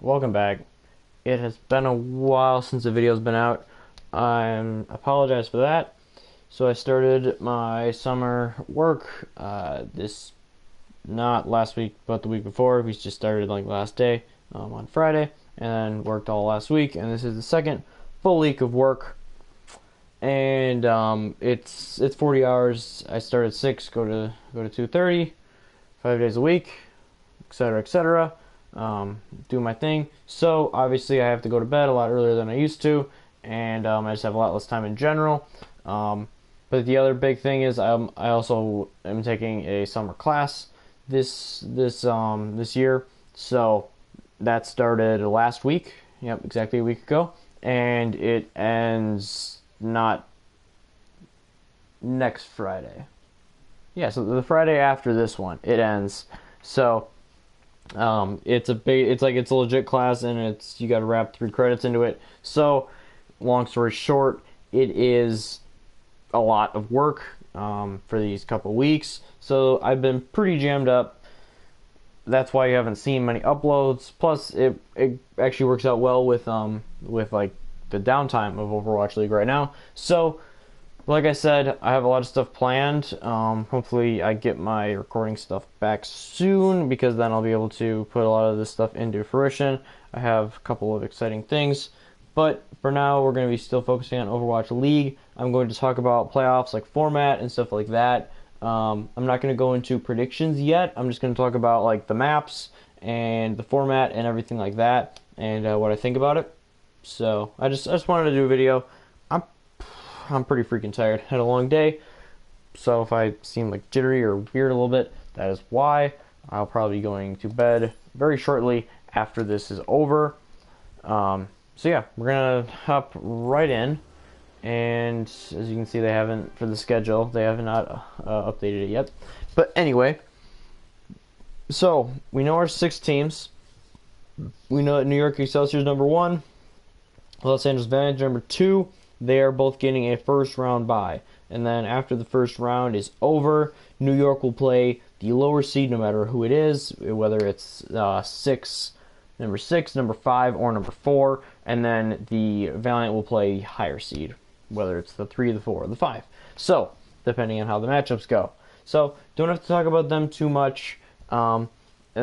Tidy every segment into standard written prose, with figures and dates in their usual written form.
welcome back. It has been a while since the video's been out. I apologize for that. So I started my summer work this not last week but the week before. We just started like last day on Friday and then worked all last week, and this is the second full week of work. And it's 40 hours. I start at 6, go to 2:30, 5 days a week, etc., etc. Do my thing. So obviously I have to go to bed a lot earlier than I used to, and I just have a lot less time in general. But the other big thing is I also am taking a summer class this year. So that started last week. Yep, exactly a week ago, and it ends not next Friday. Yeah, so the Friday after this one it ends. So it's a legit class, and you got to wrap 3 credits into it. So, long story short, it is a lot of work for these couple weeks. So I've been pretty jammed up. That's why you haven't seen many uploads. Plus, it actually works out well with like the downtime of Overwatch League right now. So, like I said, I have a lot of stuff planned. Hopefully I get my recording stuff back soon, because then I'll be able to put a lot of this stuff into fruition. I have a couple of exciting things. But for now, we're going to be still focusing on Overwatch League. I'm going to talk about playoffs, like format and stuff like that. I'm not going to go into predictions yet. I'm just going to talk about like the maps and the format and everything like that, and what I think about it. So I just wanted to do a video. I'm pretty freaking tired. Had a long day, so if I seem like jittery or weird a little bit, that is why. I'll probably be going to bed very shortly after this is over. So yeah, we're gonna hop right in, and as you can see, they haven't, for the schedule, they have not updated it yet. But anyway, so we know our 6 teams. We know that New York Excelsior is number 1, Los Angeles Valiant number 2. They are both getting a first round bye. And then after the first round is over, New York will play the lower seed no matter who it is, whether it's number 6, number 5, or number 4. And then the Valiant will play higher seed, whether it's the 3, the 4, or the 5. So, depending on how the matchups go. So, don't have to talk about them too much. And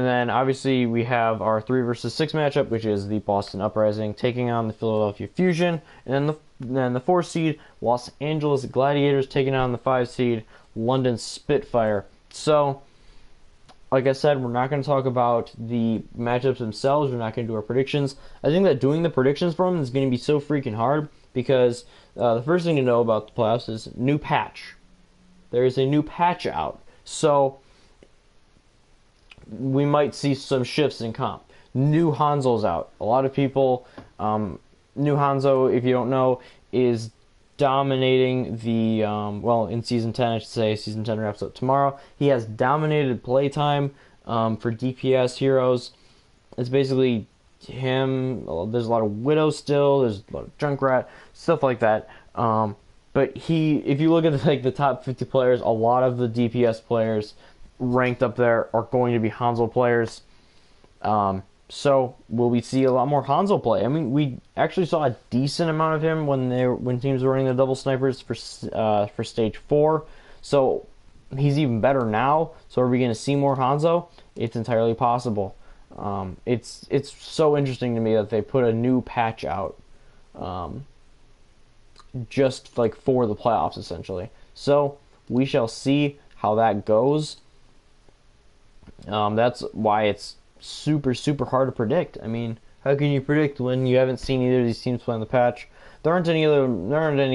then obviously we have our 3 versus 6 matchup, which is the Boston Uprising taking on the Philadelphia Fusion, and then the 4 seed Los Angeles Gladiators taking on the 5 seed London Spitfire. So, like I said, we're not going to talk about the matchups themselves. We're not going to do our predictions. I think that doing the predictions for them is going to be so freaking hard, because the first thing to know about the playoffs is new patch. There is a new patch out. So we might see some shifts in comp. New Hanzo's out. A lot of people, New Hanzo, if you don't know, is dominating the, in Season 10, I should say. Season 10 wraps up tomorrow. He has dominated playtime for DPS heroes. It's basically him. There's a lot of Widow still. There's a lot of Junkrat, stuff like that. But if you look at like the top 50 players, a lot of the DPS players ranked up there are going to be Hanzo players. So will we see a lot more Hanzo play? I mean, we actually saw a decent amount of him when teams were running the double snipers for stage 4. So he's even better now. So are we going to see more Hanzo? It's entirely possible. It's so interesting to me that they put a new patch out, just like for the playoffs essentially. So we shall see how that goes. That's why it's super hard to predict. I mean, how can you predict when you haven't seen either of these teams play on the patch? There aren't any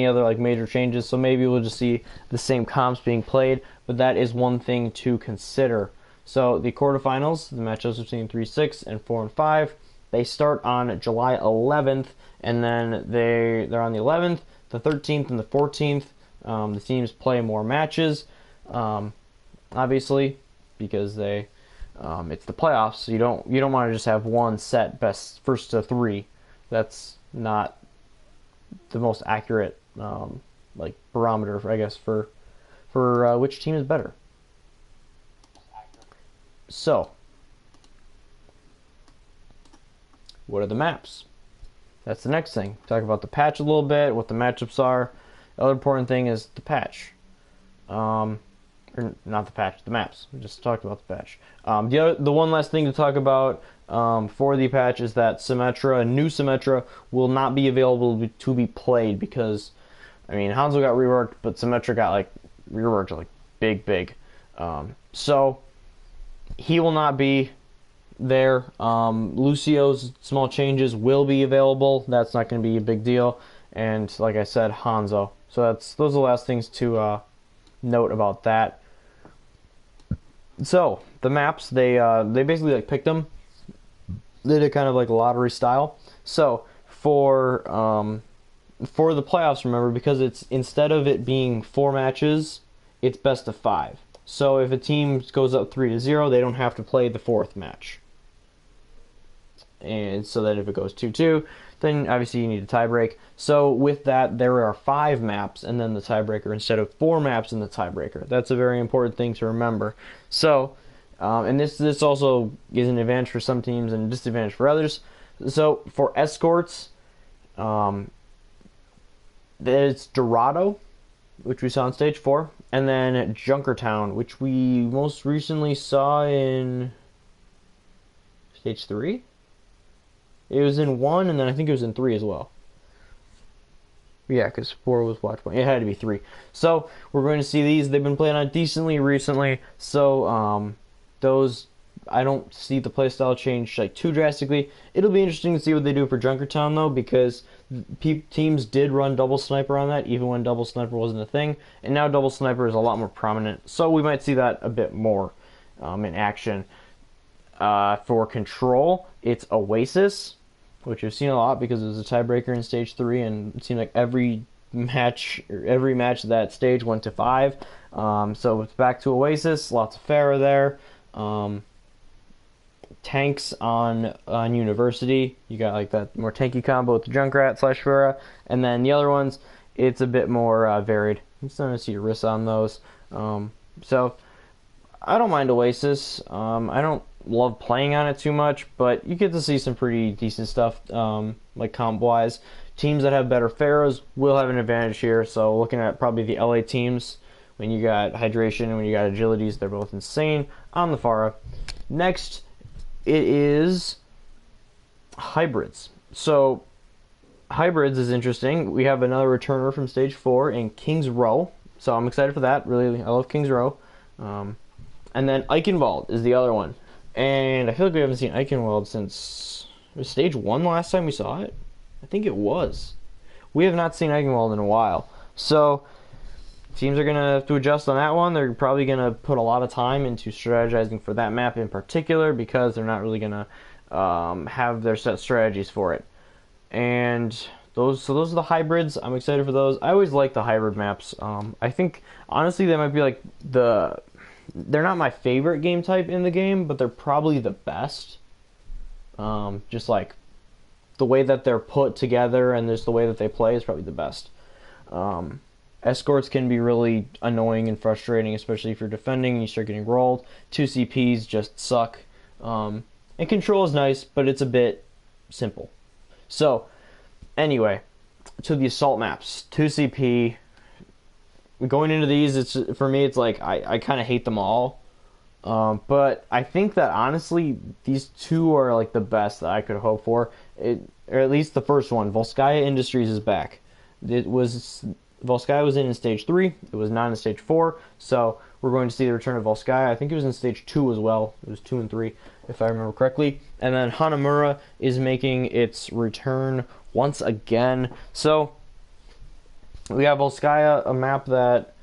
other like major changes, so maybe we'll just see the same comps being played, but that is one thing to consider. So the quarterfinals, the matchups between 3-6 and 4-5, they start on July 11th, and then they're on the 11th, the 13th, and the 14th. The teams play more matches, obviously, because it's the playoffs, so you don't want to just have one set best first to 3. That's not the most accurate like barometer, I guess, for which team is better. So what are the maps? That's the next thing. Talk about the patch a little bit, what the matchups are. The other important thing is the patch. Or not the patch, the maps. We just talked about the patch. The one last thing to talk about for the patch is that Symmetra, new Symmetra, will not be available to be played because, I mean, Hanzo got reworked, but Symmetra got like reworked like big. So he will not be there. Lucio's small changes will be available. That's not going to be a big deal. And like I said, Hanzo. So those are the last things to note about that. So the maps, they basically like picked them. They did kind of like a lottery style. So for the playoffs, remember, because it's instead of it being 4 matches, it's best of 5. So if a team goes up 3-0, they don't have to play the 4th match. And so that if it goes 2-2, then obviously you need a tiebreak. So with that, there are 5 maps and then the tiebreaker instead of 4 maps and the tiebreaker. That's a very important thing to remember. So, and this also is an advantage for some teams and a disadvantage for others. So for escorts, there's Dorado, which we saw in Stage 4, and then Junkertown, which we most recently saw in Stage 3? It was in 1, and then I think it was in 3 as well. Yeah, because 4 was watch point. It had to be 3. So, we're going to see these. They've been playing on decently recently, so those, I don't see the playstyle change like too drastically. It'll be interesting to see what they do for Junkertown, though, because teams did run double sniper on that, even when double sniper wasn't a thing, and now double sniper is a lot more prominent, so we might see that a bit more in action. For Control, it's Oasis, which we've seen a lot because it was a tiebreaker in Stage 3, and it seemed like every match that stage went to 5. So it's back to Oasis, lots of Pharah there. Tanks on University, you got like that more tanky combo with the Junkrat / Pharah, and then the other ones, it's a bit more varied. I'm starting to see Rissa on those. So I don't mind Oasis. I don't love playing on it too much, but you get to see some pretty decent stuff, like comp-wise. Teams that have better Pharaohs will have an advantage here, so looking at probably the LA teams, when you got Hydration and when you got Agilities, they're both insane on the Pharah. Next, it is Hybrids. So, Hybrids is interesting. We have another returner from Stage 4 in King's Row, so I'm excited for that. Really, I love King's Row. And then Eichenwald is the other one. And I feel like we haven't seen Eichenwald since... Was Stage 1 the last time we saw it? I think it was. We have not seen Eichenwald in a while. So, teams are going to have to adjust on that one. They're probably going to put a lot of time into strategizing for that map in particular because they're not really going to have their set strategies for it. And those are the hybrids. I'm excited for those. I always like the hybrid maps. I think, honestly, they might be like they're not my favorite game type in the game, but they're probably the best. Just like the way that they're put together and just the way that they play is probably the best. Escorts can be really annoying and frustrating, especially if you're defending and you start getting rolled. 2 CPs just suck. And Control is nice, but it's a bit simple. So, anyway, to the assault maps. 2 CP. Going into these, for me, it's like I kind of hate them all. But I think that honestly, these 2 are like the best that I could hope for. Or at least the first one. Volskaya Industries is back. Volskaya was in Stage 3. It was not in Stage 4. So we're going to see the return of Volskaya. I think it was in Stage 2 as well. It was 2 and 3, if I remember correctly. And then Hanamura is making its return once again. So we have Volskaya, a map that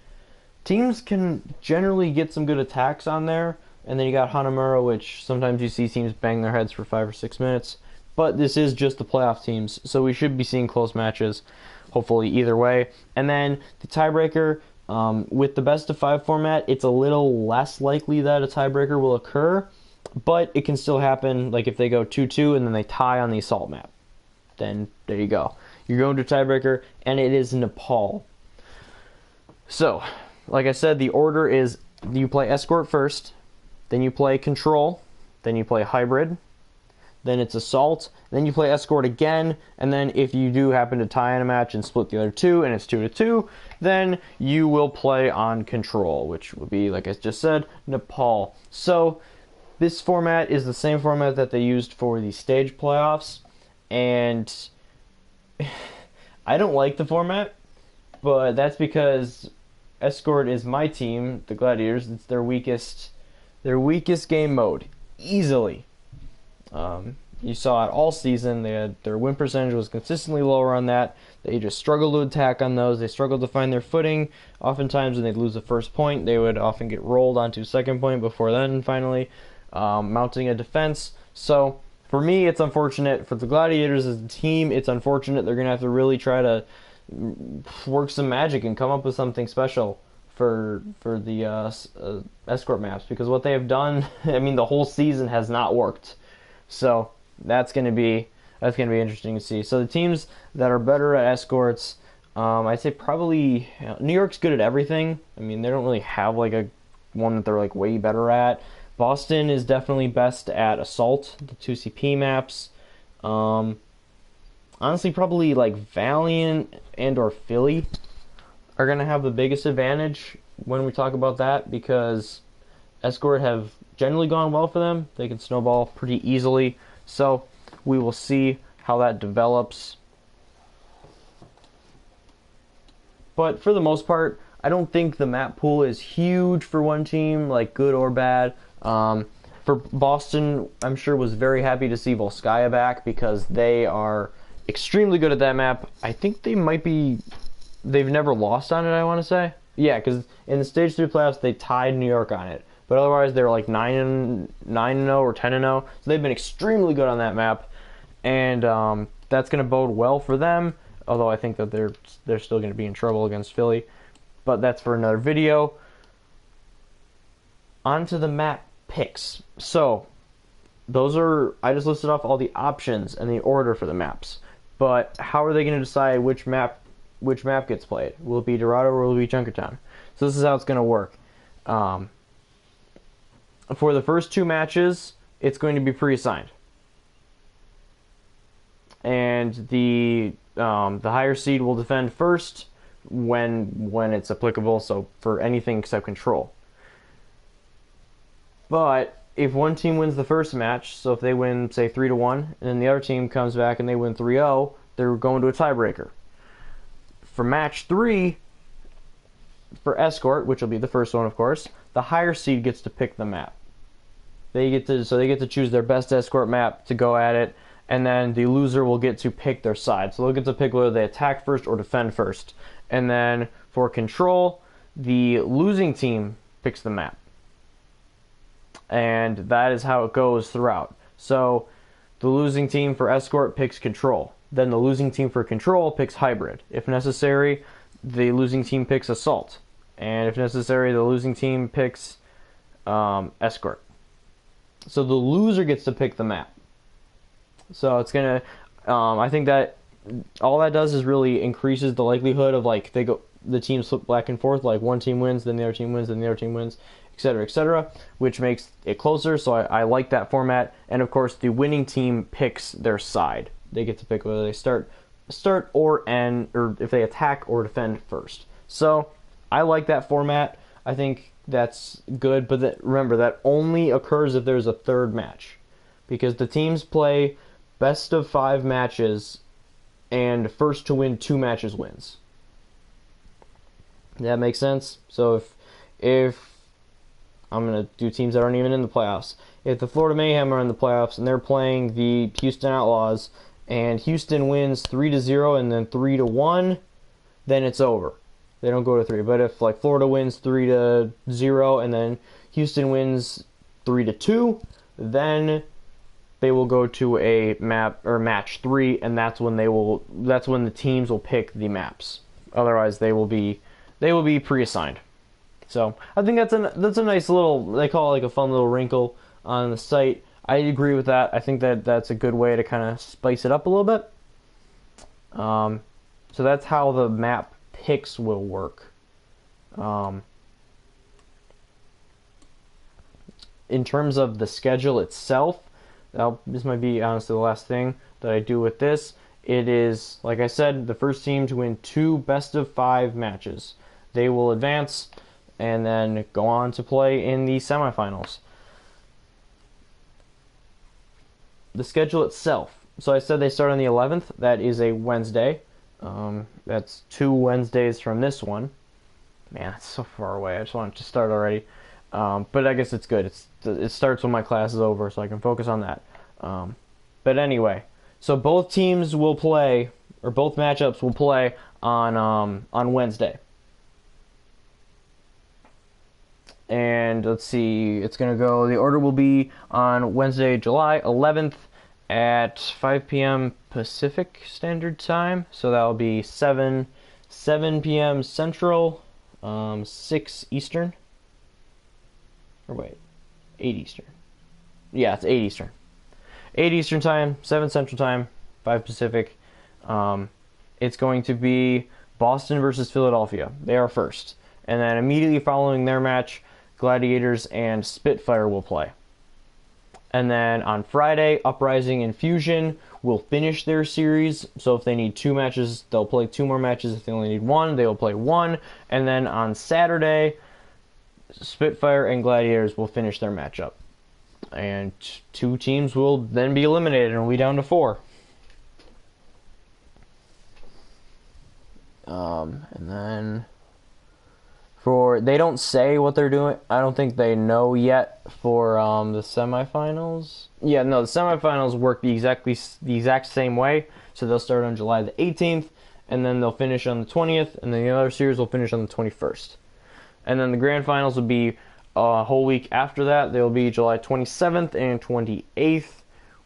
teams can generally get some good attacks on there. And then you got Hanamura, which sometimes you see teams bang their heads for 5 or 6 minutes. But this is just the playoff teams, so we should be seeing close matches, hopefully either way. And then the tiebreaker, with the best of 5 format, it's a little less likely that a tiebreaker will occur, but it can still happen, like if they go 2-2 and then they tie on the assault map. Then there you go. You're going to tiebreaker, and it is Nepal. So, like I said, the order is you play Escort first, then you play Control, then you play Hybrid, then it's Assault, then you play Escort again, and then if you do happen to tie in a match and split the other two, and it's 2-2, then you will play on Control, which would be, like I just said, Nepal. So this format is the same format that they used for the stage playoffs, and I don't like the format, but that's because Escort is my team, the Gladiators. It's their weakest game mode, easily. You saw it all season. Their win percentage was consistently lower on that. They just struggled to attack on those. They struggled to find their footing. Oftentimes when they'd lose the first point, they would often get rolled onto second point before then finally mounting a defense. So for me, it's unfortunate. For the Gladiators as a team, it's unfortunate. They're going to have to really try to work some magic and come up with something special for the Escort maps, because what they have done, I mean, the whole season has not worked. So that's going to be interesting to see. So the teams that are better at Escorts, I'd say probably New York's good at everything. I mean, they don't really have like a one that they're like way better at. Boston is definitely best at Assault, the 2CP maps. Honestly, probably like Valiant and or Philly are going to have the biggest advantage when we talk about that, because Escort have generally gone well for them. They can snowball pretty easily. So we will see how that develops. But for the most part, I don't think the map pool is huge for one team, like good or bad. For Boston, I'm sure was very happy to see Volskaya back, because they are extremely good at that map. I think they've never lost on it, I want to say. Yeah, because in the Stage 3 playoffs, they tied New York on it. But otherwise, they're like 9-0 or 10-0. So they've been extremely good on that map. And that's going to bode well for them. Although I think that they're still going to be in trouble against Philly. But that's for another video. On to the map picks. So, I just listed off all the options and the order for the maps. But how are they going to decide which map gets played? Will it be Dorado or will it be Junkertown? So this is how it's going to work. For the first two matches, it's going to be pre-assigned. And the higher seed will defend first when it's applicable, so for anything except Control. But if one team wins the first match, so if they win, say, 3-1, and then the other team comes back and they win 3-0, they're going to a tiebreaker. For match 3, for Escort, which will be the first one, of course, the higher seed gets to pick the map. They get to choose their best Escort map to go at it, and then the loser will get to pick their side. So they'll get to pick whether they attack first or defend first. And then for Control, the losing team picks the map. And that is how it goes throughout. So the losing team for Escort picks Control. Then the losing team for Control picks Hybrid. If necessary, the losing team picks Assault. And if necessary, the losing team picks Escort. So the loser gets to pick the map. So it's gonna, I think that all that does is really increases the likelihood of like the teams flip back and forth, like one team wins, then the other team wins, then the other team wins, etc., which makes it closer. So I like that format. And of course, the winning team picks their side. They get to pick whether they start or end, or if they attack or defend first. So I like that format. I think that's good, but remember, that only occurs if there's a third match, because the teams play best of 5 matches, and first to win 2 matches wins. That makes sense? So if I'm going to do teams that aren't even in the playoffs. If the Florida Mayhem are in the playoffs and they're playing the Houston Outlaws, and Houston wins 3-0 and then 3-1, then it's over. They don't go to 3. But if like Florida wins 3-0 and then Houston wins 3-2, then they will go to a match 3, and that's when the teams will pick the maps. Otherwise, they will be pre-assigned. So I think that's a nice little, they call it like a fun little wrinkle on the site. I agree with that. I think that that's a good way to kind of spice it up a little bit. So that's how the map picks will work. In terms of the schedule itself, This might be honestly the last thing that I do with this. It is, like I said, the first team to win 2 best-of-5 matches. They will advance and then go on to play in the semifinals. The schedule itself. So I said they start on the 11th. That is a Wednesday. That's 2 Wednesdays from this one. Man, that's so far away. I just want it to start already. But I guess it's good. It starts when my class is over, so I can focus on that. But anyway, so both teams will play, or both matchups will play on Wednesday. And let's see, it's going to go, the order will be on Wednesday, July 11th at 5 p.m. Pacific Standard Time. So that'll be 7 p.m. Central, 6 Eastern. Or wait, 8 Eastern. Yeah, it's 8 Eastern. 8 Eastern Time, 7 Central Time, 5 Pacific. It's going to be Boston versus Philadelphia. They are first. And then immediately following their match, Gladiators and Spitfire will play. And then on Friday, Uprising and Fusion will finish their series. So if they need 2 matches, they'll play 2 more matches. If they only need 1, they will play 1. And then on Saturday, Spitfire and Gladiators will finish their matchup. And 2 teams will then be eliminated and we'll be down to 4. And then they don't say what they're doing. I don't think they know yet for the semifinals. Yeah, no, the semifinals work the exact same way. So they'll start on July the 18th, and then they'll finish on the 20th, and then the other series will finish on the 21st. And then the grand finals will be a whole week after that. They'll be July 27th and 28th,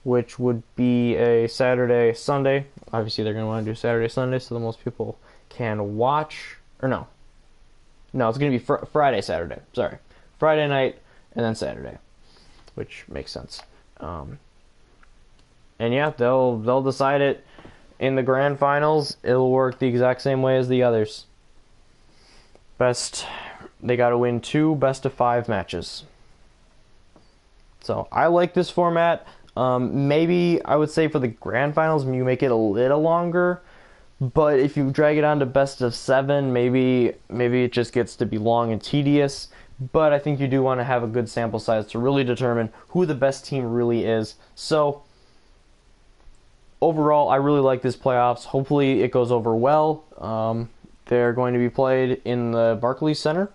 which would be a Saturday, Sunday. Obviously, they're going to want to do Saturday, Sunday, so the most people can watch. Or no, it's going to be Friday, Saturday. Sorry. Friday night and then Saturday, which makes sense. And yeah, they'll decide it in the grand finals. It'll work the exact same way as the others. They got to win 2 best-of-5 matches. So I like this format. Maybe I would say for the grand finals, you make it a little longer. But if you drag it on to best of 7, maybe it just gets to be long and tedious. But I think you do want to have a good sample size to really determine who the best team really is. So overall, I really like this playoffs. Hopefully it goes over well. They're going to be played in the Barclays Center.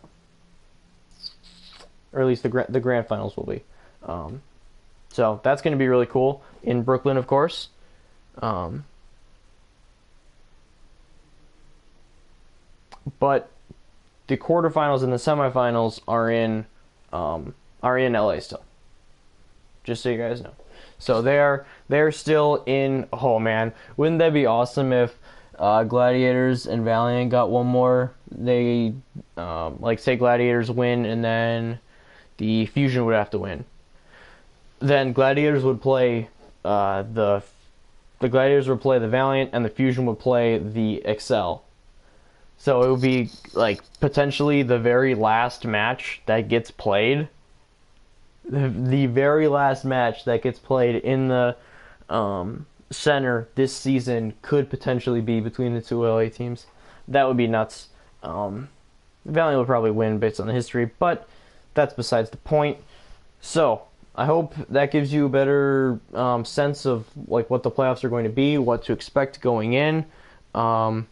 Or at least the grand finals will be. So that's going to be really cool. In Brooklyn, of course. But the quarterfinals and the semifinals are in LA still. Just so you guys know. So they're still in. Oh man, wouldn't that be awesome if Gladiators and Valiant got one more? They like say Gladiators win and then the Fusion would have to win. Then Gladiators would play the Gladiators would play the Valiant and the Fusion would play the Excel. So it would be like potentially the very last match that gets played. The very last match that gets played in the center this season could potentially be between the 2 LA teams. That would be nuts. Valiant would probably win based on the history, but that's besides the point. So I hope that gives you a better sense of like what the playoffs are going to be, what to expect going in. I'd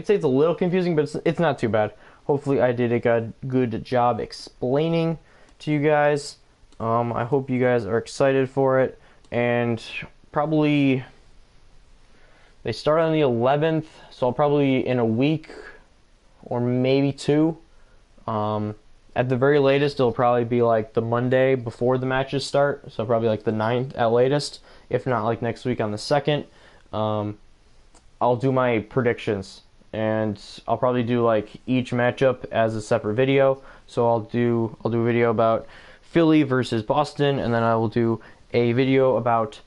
say it's a little confusing, but it's not too bad. Hopefully I did a good job explaining to you guys. I hope you guys are excited for it. And probably they start on the 11th, so I'll probably in a week or maybe 2. At the very latest, it'll probably be like the Monday before the matches start, so probably like the 9th at latest, if not like next week on the 2nd. I'll do my predictions, and I'll probably do like each matchup as a separate video. So I'll do a video about Philly versus Boston, and then I will do a video about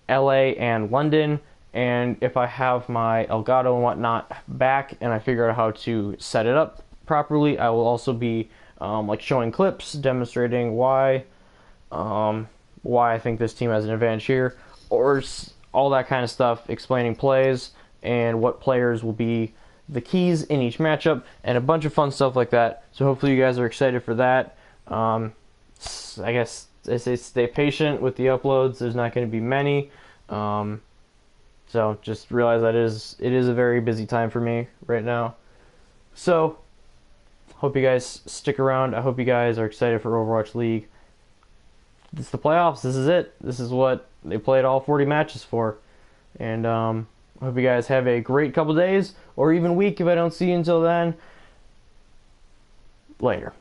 LA and London. And if I have my Elgato and whatnot back and I figure out how to set it up properly, I will also be like showing clips demonstrating why why I think this team has an advantage here, or all that kind of stuff, explaining plays and what players will be the keys in each matchup, and a bunch of fun stuff like that. So hopefully you guys are excited for that. I guess I say stay patient with the uploads. There's not going to be many. So just realize that it is a very busy time for me right now. So hope you guys stick around. I hope you guys are excited for Overwatch League. It's the playoffs. This is it. This is what they played all 40 matches for. And I hope you guys have a great couple days, or even week if I don't see you until then. Later.